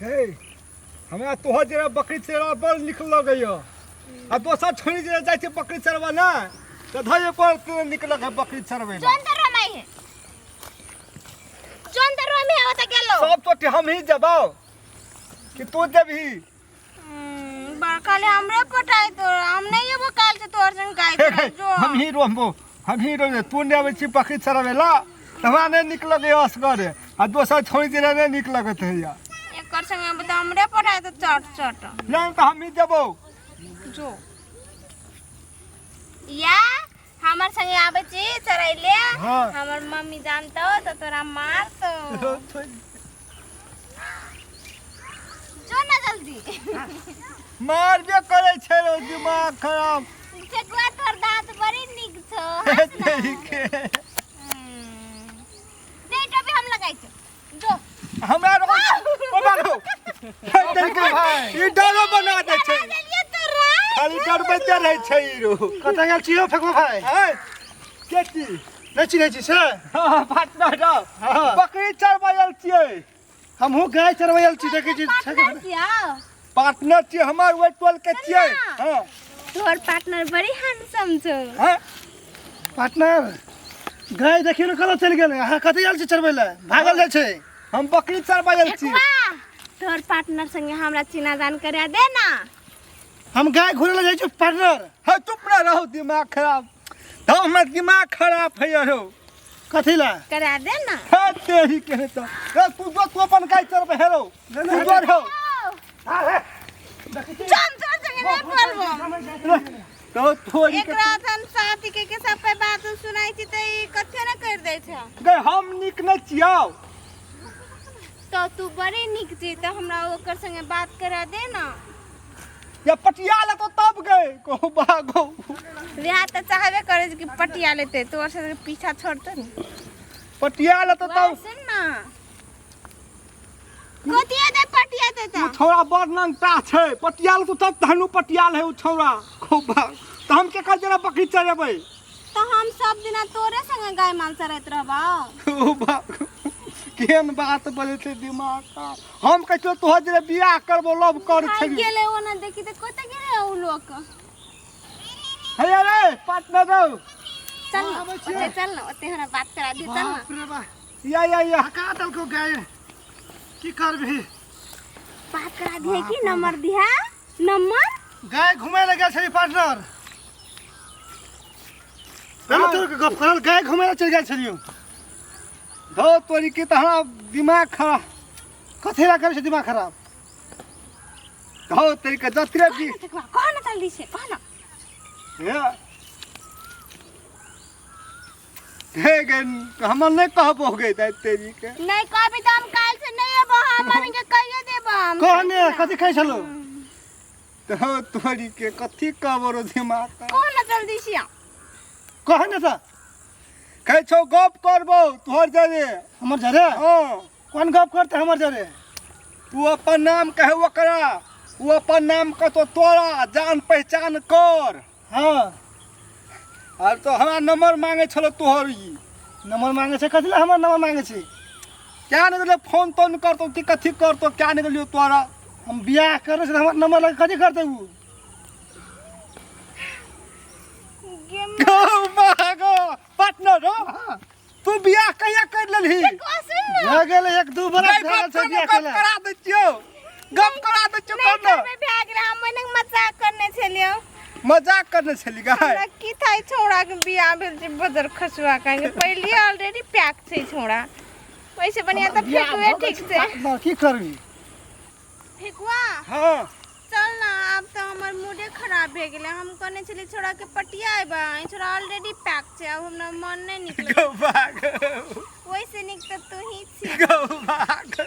हे हमरा तोहर जरा बकरी चरा बड़ निकल गयो आ दोसर छोड़ी जे जाय छै बकरी चरवा ना त धय पर निकल है बकरी चरवे जोन दरवा में है जोन दरवा में आवत गेलो सब तो हम ही जबाओ कि तू जबही बड़काले हमरे पटाई तो हम नहीं ये काल से तोर संग गाय जो हम ही रो तू ने आवे छी बकरी चरवेला हमरा ने निकल गयो असगर आ दोसर छोड़ी जे ने निकल गत है या एकर संग बता हमरे पटाई तो चट नहीं तो हम ही जबो जो या हमर संग आवे छी चरैले हमर मम्मी जानतो तो तोरा मार तो जो ना जल्दी मार बे करे छै रो दिमाग खराब ठेकुआ तोर दांत बड़ी निक छो ठीक है देटा भी हम लगाई छो जो हमरा रो ओ बाबू देख भाई ई डरो बना दे छै खाली डर बच्चा रहे छै ई रो कत गेल छियो फेकबो भाई है के की नहीं चिन्है छी से हां फाटना रो बकरी चरवायल छियै हमहु गाय चरवायल छी देखै छी पार्टनर छी हमर ओइ टोल के छियै हां तोर पार्टनर बड़ी हैंडसम छो हां पार्टनर गाय देखियो न कत चल गेल अहाँ कत गेल छी चरवैला भागल जाय छै हम बकरी चरवायल छी तोर पार्टनर संगे हमरा चिना जान करा दे ना हम गाय घुरे जाय छी पार्टनर है चुप ना रहो दिमाग खराब तो हमर दिमाग खराब है रो कथिला करा दे ना है तेरी के तो तू जो तू अपन गाय चरबे हेरो तू जो रहो चल संगे नहीं बोलबो तो थोड़ी एक रात हम साथी के सब पे बात सुनाई थी तो ई कथे ना कर दे छ गए हम निक न छियौ तो तू बड़ी निक छी तो हमरा ओकर संगे बात करा दे ना या पटियाला तो तब गए को भागो रिहा त चाहबे करे कि पटिया लेते तोर से पीछा छोड़ते न पटियाला तो तब सुन ना कोतिया दे पटिया दे तू छोरा बड़ नंगटा छै पटियाला तो तब धनु पटियाल है उ छोरा को भाग तो हम के कर जरा बकरी चरेबै तो हम सब दिना तोरे संगे गाय मांस रहत रहबा ओ भाग केन बात बोले छै दिमाग का हम कहतो तोह जे बियाह करबो लब कर छै गेले ओना देखि त कोते गेले ओ लोक हे अरे पार्टनर रो चल ना ओते हमरा बात करा दे चल ना रे बा या का दल को गाय की करबी बात करा दिए कि नंबर दिया नंबर गाय घुमै लगे छै पार्टनर पहले तो गप करल गाय घुमै चल गेल छलियो धो तोरी के तहरा दिमाग खराब कथेला करे छै दिमाग खराब धो तोरी के जतरे भी कौन जल्दी से कौन हे गन हम नहीं कहबो गए तेरी के नहीं कहबी तो हम काल से नहीं आबो हम मम्मी के कहिए देबो हम कहने कथि खाइ छलो धो तोरी के कथि कहबो रो दिमाग का कौन जल्दी से कहने त कह छौ गप करबो तोहर जरे हमर जरे हां कोन गप करते हमर जरे तू अपन नाम कहे ओकरा वो अपन नाम का तो तोरा जान पहचान कर हां और तो हमरा नंबर मांगे छलो तोहर ई नंबर मांगे छै कथिला हमर नंबर मांगे छै क्या ने गेले फोन तो न करतो कि कथि करतो क्या ने गेलियो तोरा हम बियाह करे से हमर नंबर लगे कथि करते उ गो भागो पार्टनर हो तू बियाह कहिया कर लेलही हो गेल 1-2 बरस भेल छै बियाह केला करा द छियो गप करा द छियो करनो मैं भाग रहा हम मने मजाक करने छलियो मजाक करने छली गाय हमरा की थाई छोड़ा के बियाह भेल छै बदर खसुआ काहे पहले ऑलरेडी पैक छै छोड़ा वैसे बढ़िया त फेकुए ठीक से की करबी फेकुआ हां चल ना अब तो हमर मूडे खराब भे गेले हम कने छली छोड़ा के पटिया आइबा छोड़ा ऑलरेडी पैक छै अब हमरा मन नहीं निकले गो भागो वैसे निक त तू ही छी गो भागो